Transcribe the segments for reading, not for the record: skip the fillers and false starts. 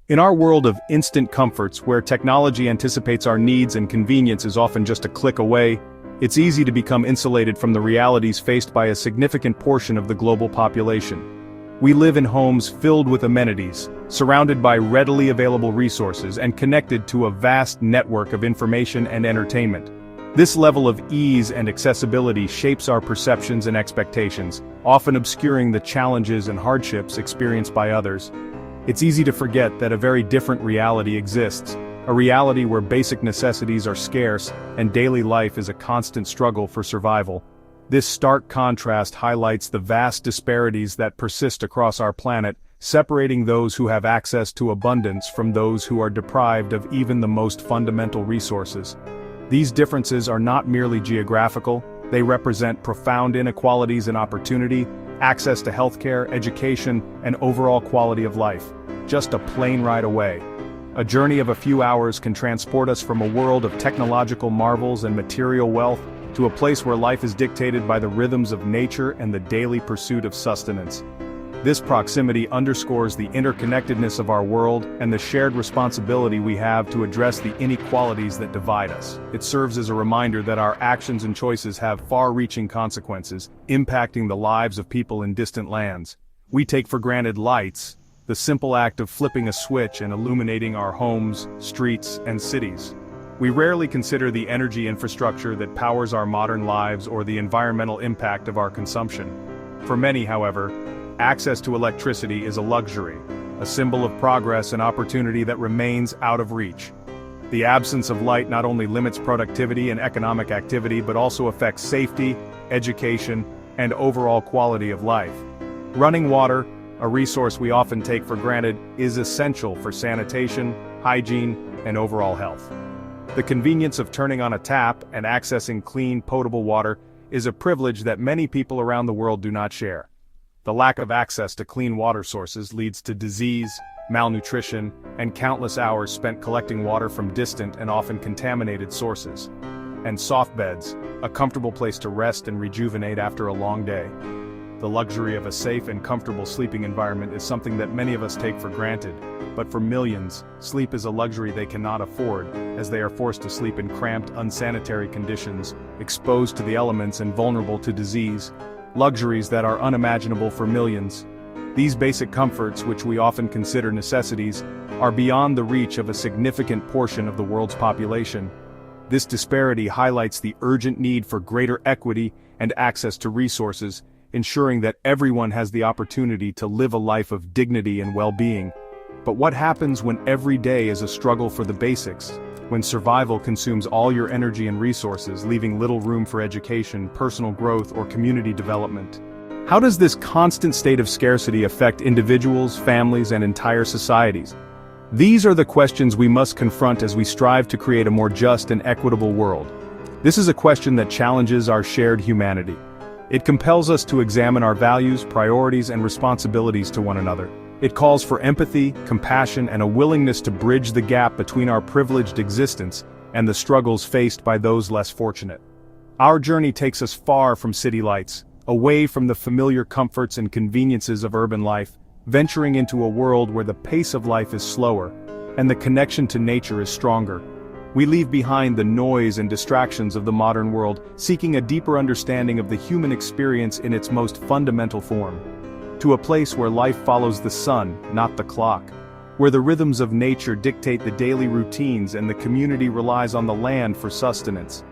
In our world of instant comforts, where technology anticipates our needs and convenience is often just a click away, it's easy to become insulated from the realities faced by a significant portion of the global population. We live in homes filled with amenities, surrounded by readily available resources and connected to a vast network of information and entertainment. This level of ease and accessibility shapes our perceptions and expectations, often obscuring the challenges and hardships experienced by others. It's easy to forget that a very different reality exists, a reality where basic necessities are scarce and daily life is a constant struggle for survival. This stark contrast highlights the vast disparities that persist across our planet, separating those who have access to abundance from those who are deprived of even the most fundamental resources. These differences are not merely geographical, they represent profound inequalities in opportunity, access to healthcare, education, and overall quality of life. Just a plane ride away. A journey of a few hours can transport us from a world of technological marvels and material wealth to a place where life is dictated by the rhythms of nature and the daily pursuit of sustenance. This proximity underscores the interconnectedness of our world and the shared responsibility we have to address the inequalities that divide us. It serves as a reminder that our actions and choices have far-reaching consequences, impacting the lives of people in distant lands. We take for granted lights, the simple act of flipping a switch and illuminating our homes, streets, and cities. We rarely consider the energy infrastructure that powers our modern lives or the environmental impact of our consumption. For many, however, access to electricity is a luxury, a symbol of progress and opportunity that remains out of reach. The absence of light not only limits productivity and economic activity but also affects safety, education, and overall quality of life. Running water, a resource we often take for granted, is essential for sanitation, hygiene, and overall health. The convenience of turning on a tap and accessing clean, potable water is a privilege that many people around the world do not share. The lack of access to clean water sources leads to disease, malnutrition, and countless hours spent collecting water from distant and often contaminated sources. And soft beds, a comfortable place to rest and rejuvenate after a long day. The luxury of a safe and comfortable sleeping environment is something that many of us take for granted, but for millions, sleep is a luxury they cannot afford, as they are forced to sleep in cramped, unsanitary conditions, exposed to the elements and vulnerable to disease. Luxuries that are unimaginable for millions. These basic comforts, which we often consider necessities, are beyond the reach of a significant portion of the world's population. This disparity highlights the urgent need for greater equity and access to resources, ensuring that everyone has the opportunity to live a life of dignity and well-being. But what happens when every day is a struggle for the basics? When survival consumes all your energy and resources, leaving little room for education, personal growth, or community development? How does this constant state of scarcity affect individuals, families, and entire societies? These are the questions we must confront as we strive to create a more just and equitable world. This is a question that challenges our shared humanity. It compels us to examine our values, priorities, and responsibilities to one another. It calls for empathy, compassion, and a willingness to bridge the gap between our privileged existence and the struggles faced by those less fortunate. Our journey takes us far from city lights, away from the familiar comforts and conveniences of urban life, venturing into a world where the pace of life is slower, and the connection to nature is stronger. We leave behind the noise and distractions of the modern world, seeking a deeper understanding of the human experience in its most fundamental form. To a place where life follows the sun, not the clock. Where the rhythms of nature dictate the daily routines and the community relies on the land for sustenance.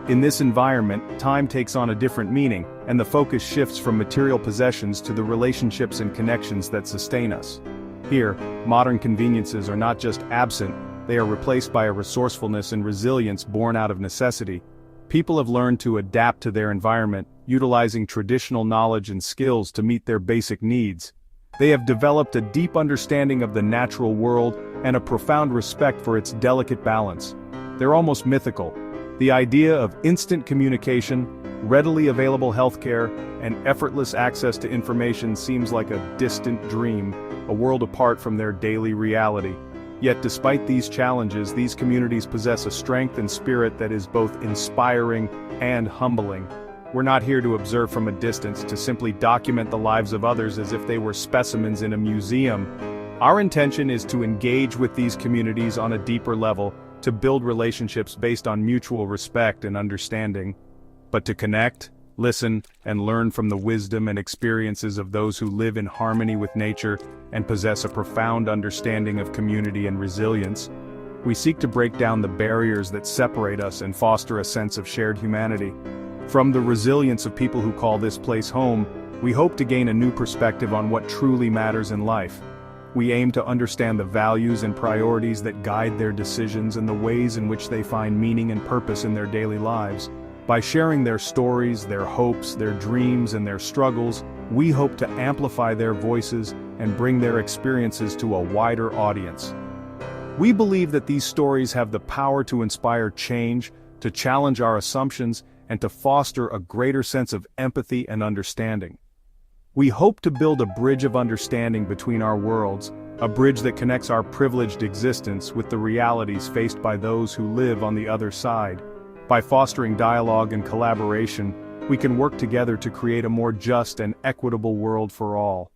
In this environment, time takes on a different meaning, and the focus shifts from material possessions to the relationships and connections that sustain us. Here, modern conveniences are not just absent, they are replaced by a resourcefulness and resilience born out of necessity. People have learned to adapt to their environment, utilizing traditional knowledge and skills to meet their basic needs. They have developed a deep understanding of the natural world and a profound respect for its delicate balance. They're almost mythical. The idea of instant communication, readily available healthcare, and effortless access to information seems like a distant dream, a world apart from their daily reality. Yet despite these challenges, these communities possess a strength and spirit that is both inspiring and humbling. We're not here to observe from a distance, to simply document the lives of others as if they were specimens in a museum. Our intention is to engage with these communities on a deeper level, to build relationships based on mutual respect and understanding, but to connect, listen, and learn from the wisdom and experiences of those who live in harmony with nature and possess a profound understanding of community and resilience. We seek to break down the barriers that separate us and foster a sense of shared humanity. From the resilience of people who call this place home, we hope to gain a new perspective on what truly matters in life. We aim to understand the values and priorities that guide their decisions and the ways in which they find meaning and purpose in their daily lives. By sharing their stories, their hopes, their dreams, and their struggles, we hope to amplify their voices and bring their experiences to a wider audience. We believe that these stories have the power to inspire change, to challenge our assumptions, and to foster a greater sense of empathy and understanding. We hope to build a bridge of understanding between our worlds, a bridge that connects our privileged existence with the realities faced by those who live on the other side. By fostering dialogue and collaboration, we can work together to create a more just and equitable world for all.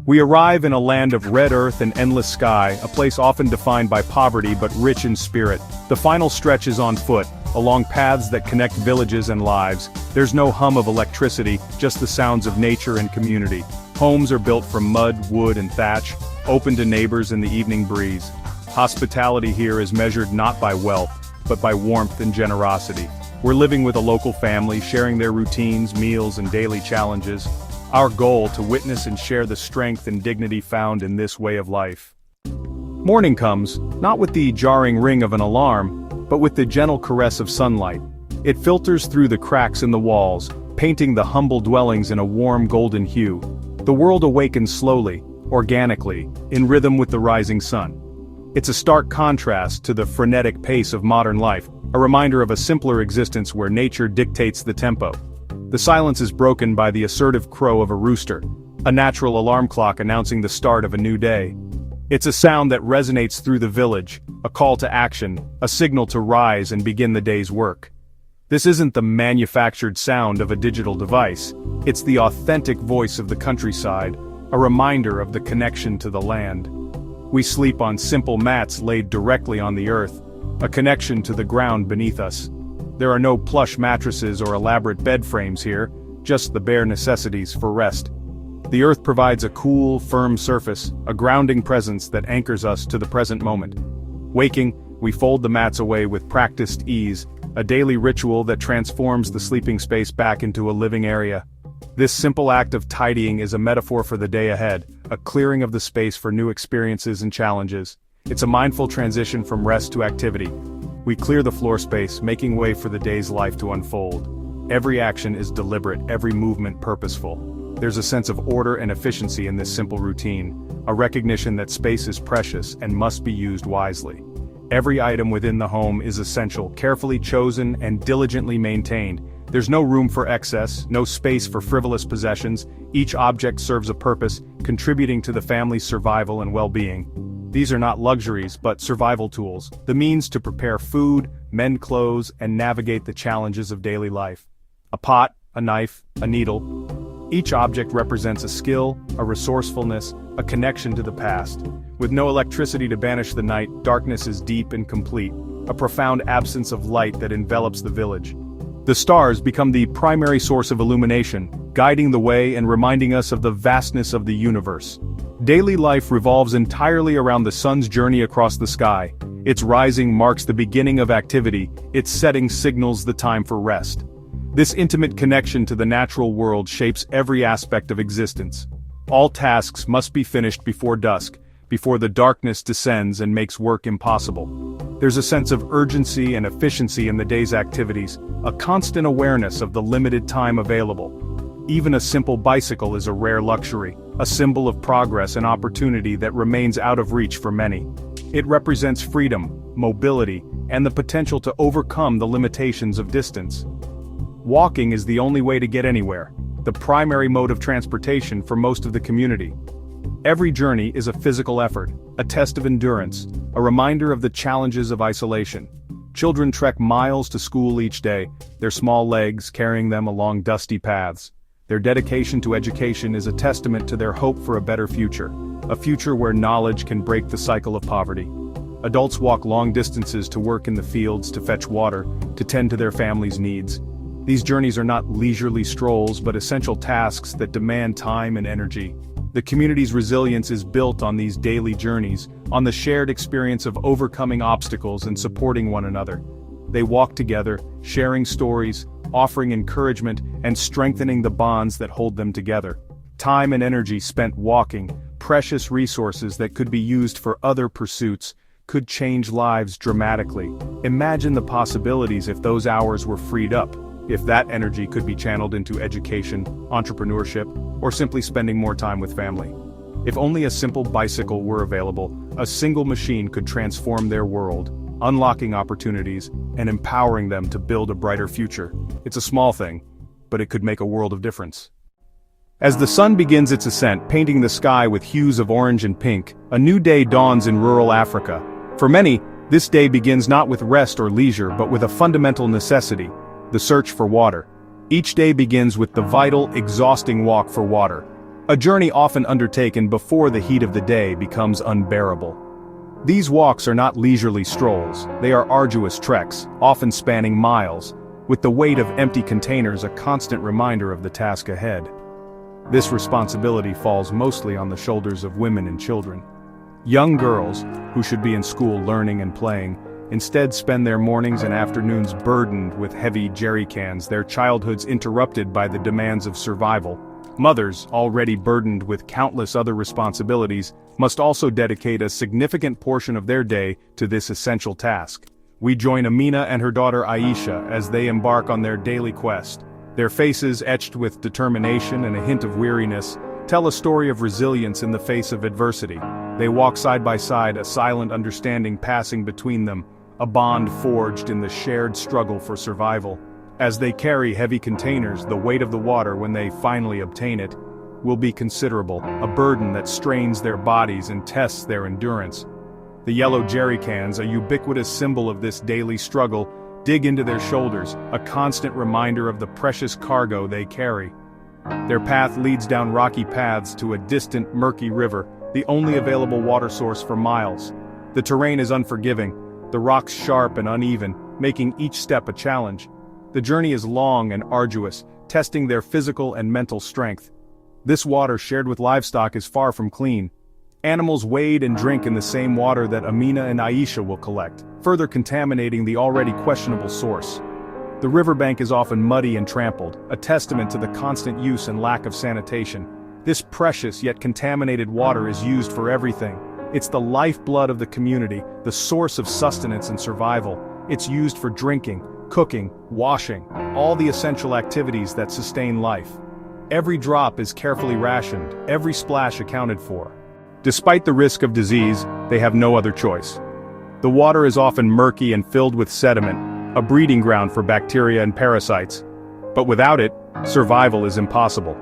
We arrive in a land of red earth and endless sky, a place often defined by poverty but rich in spirit. The final stretch is on foot, along paths that connect villages and lives. There's no hum of electricity, just the sounds of nature and community. Homes are built from mud, wood, and thatch, open to neighbors in the evening breeze. Hospitality here is measured not by wealth, but by warmth and generosity. We're living with a local family, sharing their routines, meals, and daily challenges. Our goal to witness and share the strength and dignity found in this way of life. Morning comes, not with the jarring ring of an alarm, but with the gentle caress of sunlight. It filters through the cracks in the walls, painting the humble dwellings in a warm golden hue. The world awakens slowly, organically, in rhythm with the rising sun. It's a stark contrast to the frenetic pace of modern life, a reminder of a simpler existence where nature dictates the tempo. The silence is broken by the assertive crow of a rooster, a natural alarm clock announcing the start of a new day. It's a sound that resonates through the village, a call to action, a signal to rise and begin the day's work. This isn't the manufactured sound of a digital device, it's the authentic voice of the countryside, a reminder of the connection to the land. We sleep on simple mats laid directly on the earth, a connection to the ground beneath us. There are no plush mattresses or elaborate bed frames here, just the bare necessities for rest. The earth provides a cool, firm surface, a grounding presence that anchors us to the present moment. Waking, we fold the mats away with practiced ease, a daily ritual that transforms the sleeping space back into a living area. This simple act of tidying is a metaphor for the day ahead, a clearing of the space for new experiences and challenges. It's a mindful transition from rest to activity. We clear the floor space, making way for the day's life to unfold. Every action is deliberate, every movement purposeful. There's a sense of order and efficiency in this simple routine, a recognition that space is precious and must be used wisely. Every item within the home is essential, carefully chosen and diligently maintained. There's no room for excess, no space for frivolous possessions. Each object serves a purpose, contributing to the family's survival and well-being. These are not luxuries, but survival tools, the means to prepare food, mend clothes, and navigate the challenges of daily life. A pot, a knife, a needle. Each object represents a skill, a resourcefulness, a connection to the past. With no electricity to banish the night, darkness is deep and complete, a profound absence of light that envelops the village. The stars become the primary source of illumination, guiding the way and reminding us of the vastness of the universe. Daily life revolves entirely around the sun's journey across the sky. Its rising marks the beginning of activity, its setting signals the time for rest. This intimate connection to the natural world shapes every aspect of existence. All tasks must be finished before dusk, before the darkness descends and makes work impossible. There's a sense of urgency and efficiency in the day's activities, a constant awareness of the limited time available. Even a simple bicycle is a rare luxury, a symbol of progress and opportunity that remains out of reach for many. It represents freedom, mobility, and the potential to overcome the limitations of distance. Walking is the only way to get anywhere, the primary mode of transportation for most of the community. Every journey is a physical effort, a test of endurance, a reminder of the challenges of isolation. Children trek miles to school each day, their small legs carrying them along dusty paths. Their dedication to education is a testament to their hope for a better future, a future where knowledge can break the cycle of poverty. Adults walk long distances to work in the fields, to fetch water, to tend to their families' needs. These journeys are not leisurely strolls but essential tasks that demand time and energy. The community's resilience is built on these daily journeys, on the shared experience of overcoming obstacles and supporting one another. They walk together, sharing stories, offering encouragement, and strengthening the bonds that hold them together. Time and energy spent walking, precious resources that could be used for other pursuits, could change lives dramatically. Imagine the possibilities if those hours were freed up, if that energy could be channeled into education, entrepreneurship, or simply spending more time with family. If only a simple bicycle were available, a single machine could transform their world, unlocking opportunities and empowering them to build a brighter future. It's a small thing, but it could make a world of difference. As the sun begins its ascent, painting the sky with hues of orange and pink, a new day dawns in rural Africa. For many, this day begins not with rest or leisure but with a fundamental necessity: the search for water. Each day begins with the vital, exhausting walk for water, a journey often undertaken before the heat of the day becomes unbearable. These walks are not leisurely strolls, they are arduous treks, often spanning miles, with the weight of empty containers a constant reminder of the task ahead. This responsibility falls mostly on the shoulders of women and children. Young girls, who should be in school learning and playing, instead spend their mornings and afternoons burdened with heavy jerry cans, their childhoods interrupted by the demands of survival. Mothers, already burdened with countless other responsibilities, must also dedicate a significant portion of their day to this essential task. We join Amina and her daughter Aisha as they embark on their daily quest. Their faces, etched with determination and a hint of weariness, tell a story of resilience in the face of adversity. They walk side by side, a silent understanding passing between them, a bond forged in the shared struggle for survival. As they carry heavy containers, the weight of the water, when they finally obtain it, will be considerable, a burden that strains their bodies and tests their endurance. The yellow jerry cans, a ubiquitous symbol of this daily struggle, dig into their shoulders, a constant reminder of the precious cargo they carry. Their path leads down rocky paths to a distant, murky river, the only available water source for miles. The terrain is unforgiving, the rocks sharp and uneven, making each step a challenge. The journey is long and arduous, testing their physical and mental strength. This water shared with livestock is far from clean. Animals wade and drink in the same water that Amina and Aisha will collect, further contaminating the already questionable source. The riverbank is often muddy and trampled, a testament to the constant use and lack of sanitation. This precious yet contaminated water is used for everything. It's the lifeblood of the community, the source of sustenance and survival. It's used for drinking, cooking, washing, all the essential activities that sustain life. Every drop is carefully rationed, every splash accounted for. Despite the risk of disease, they have no other choice. The water is often murky and filled with sediment, a breeding ground for bacteria and parasites. But without it, survival is impossible.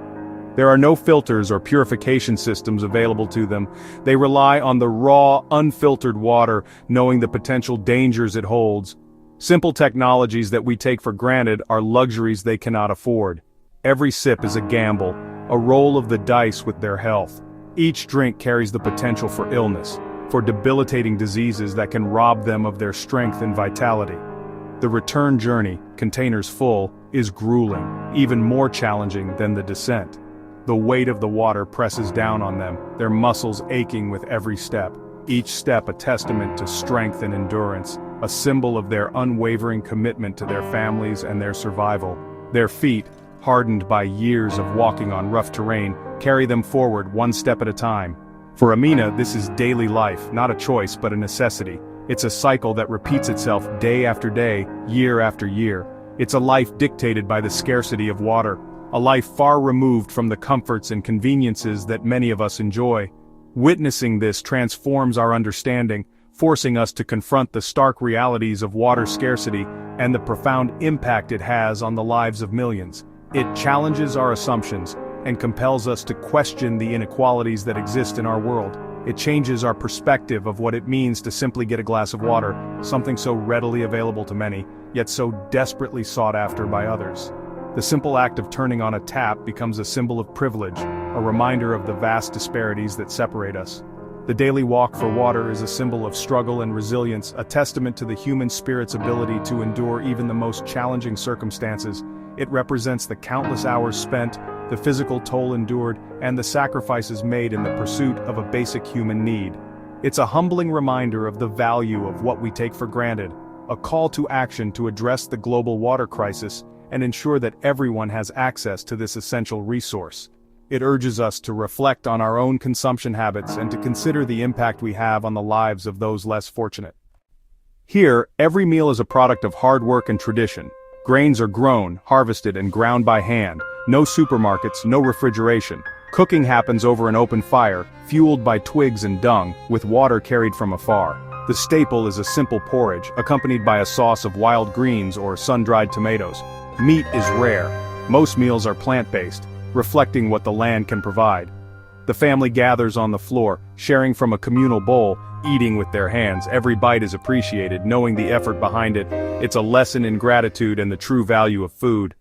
There are no filters or purification systems available to them. They rely on the raw, unfiltered water, knowing the potential dangers it holds. Simple technologies that we take for granted are luxuries they cannot afford. Every sip is a gamble, a roll of the dice with their health. Each drink carries the potential for illness, for debilitating diseases that can rob them of their strength and vitality. The return journey, containers full, is grueling, even more challenging than the descent. The weight of the water presses down on them, their muscles aching with every step. Each step a testament to strength and endurance, a symbol of their unwavering commitment to their families and their survival. Their feet, hardened by years of walking on rough terrain, carry them forward one step at a time. For Amina, this is daily life, not a choice but a necessity. It's a cycle that repeats itself day after day, year after year. It's a life dictated by the scarcity of water, a life far removed from the comforts and conveniences that many of us enjoy. Witnessing this transforms our understanding, forcing us to confront the stark realities of water scarcity and the profound impact it has on the lives of millions. It challenges our assumptions and compels us to question the inequalities that exist in our world. It changes our perspective of what it means to simply get a glass of water, something so readily available to many, yet so desperately sought after by others. The simple act of turning on a tap becomes a symbol of privilege, a reminder of the vast disparities that separate us. The daily walk for water is a symbol of struggle and resilience, a testament to the human spirit's ability to endure even the most challenging circumstances. It represents the countless hours spent, the physical toll endured, and the sacrifices made in the pursuit of a basic human need. It's a humbling reminder of the value of what we take for granted, a call to action to address the global water crisis and ensure that everyone has access to this essential resource. It urges us to reflect on our own consumption habits and to consider the impact we have on the lives of those less fortunate. Here, every meal is a product of hard work and tradition. Grains are grown, harvested, and ground by hand. No supermarkets, no refrigeration. Cooking happens over an open fire, fueled by twigs and dung, with water carried from afar. The staple is a simple porridge, accompanied by a sauce of wild greens or sun-dried tomatoes. Meat is rare. Most meals are plant-based, reflecting what the land can provide. The family gathers on the floor, sharing from a communal bowl, eating with their hands. Every bite is appreciated, knowing the effort behind it. It's a lesson in gratitude and the true value of food.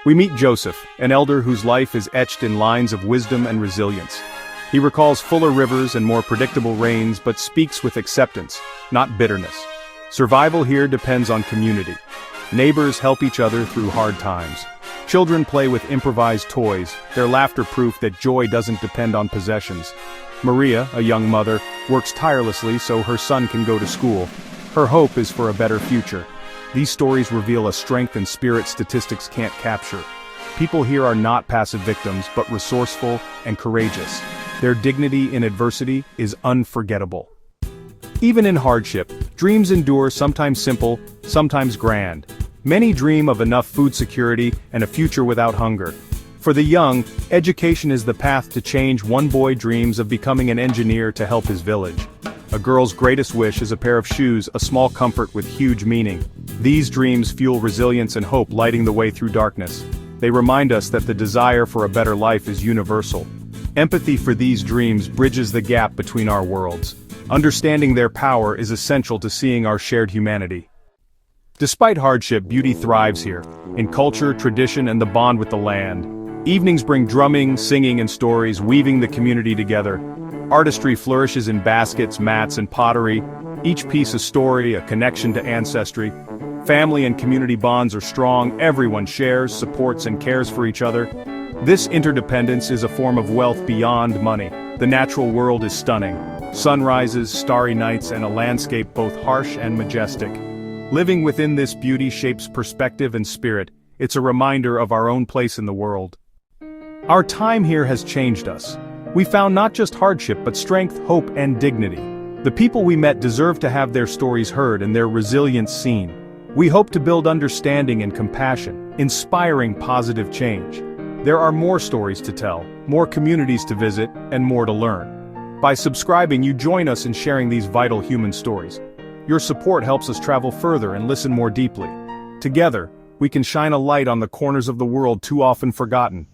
We meet Joseph, an elder whose life is etched in lines of wisdom and resilience. He recalls fuller rivers and more predictable rains, but speaks with acceptance, not bitterness. Survival here depends on community. Neighbors help each other through hard times. Children play with improvised toys, their laughter proof that joy doesn't depend on possessions. Maria, a young mother, works tirelessly so her son can go to school. Her hope is for a better future. These stories reveal a strength and spirit statistics can't capture. People here are not passive victims, but resourceful and courageous. Their dignity in adversity is unforgettable. Even in hardship, dreams endure, sometimes simple, sometimes grand. Many dream of enough food security and a future without hunger. For the young, education is the path to change. One boy dreams of becoming an engineer to help his village. A girl's greatest wish is a pair of shoes, a small comfort with huge meaning. These dreams fuel resilience and hope, lighting the way through darkness. They remind us that the desire for a better life is universal. Empathy for these dreams bridges the gap between our worlds. Understanding their power is essential to seeing our shared humanity. Despite hardship, beauty thrives here, in culture, tradition, and the bond with the land. Evenings bring drumming, singing, and stories, weaving the community together. Artistry flourishes in baskets, mats, and pottery. Each piece a story, a connection to ancestry. Family and community bonds are strong. Everyone shares, supports, and cares for each other. This interdependence is a form of wealth beyond money. The natural world is stunning. Sunrises, starry nights, and a landscape both harsh and majestic. Living within this beauty shapes perspective and spirit. It's a reminder of our own place in the world. Our time here has changed us. We found not just hardship but strength, hope, and dignity. The people we met deserve to have their stories heard and their resilience seen. We hope to build understanding and compassion, inspiring positive change. There are more stories to tell, more communities to visit, and more to learn. By subscribing, you join us in sharing these vital human stories. Your support helps us travel further and listen more deeply. Together, we can shine a light on the corners of the world too often forgotten.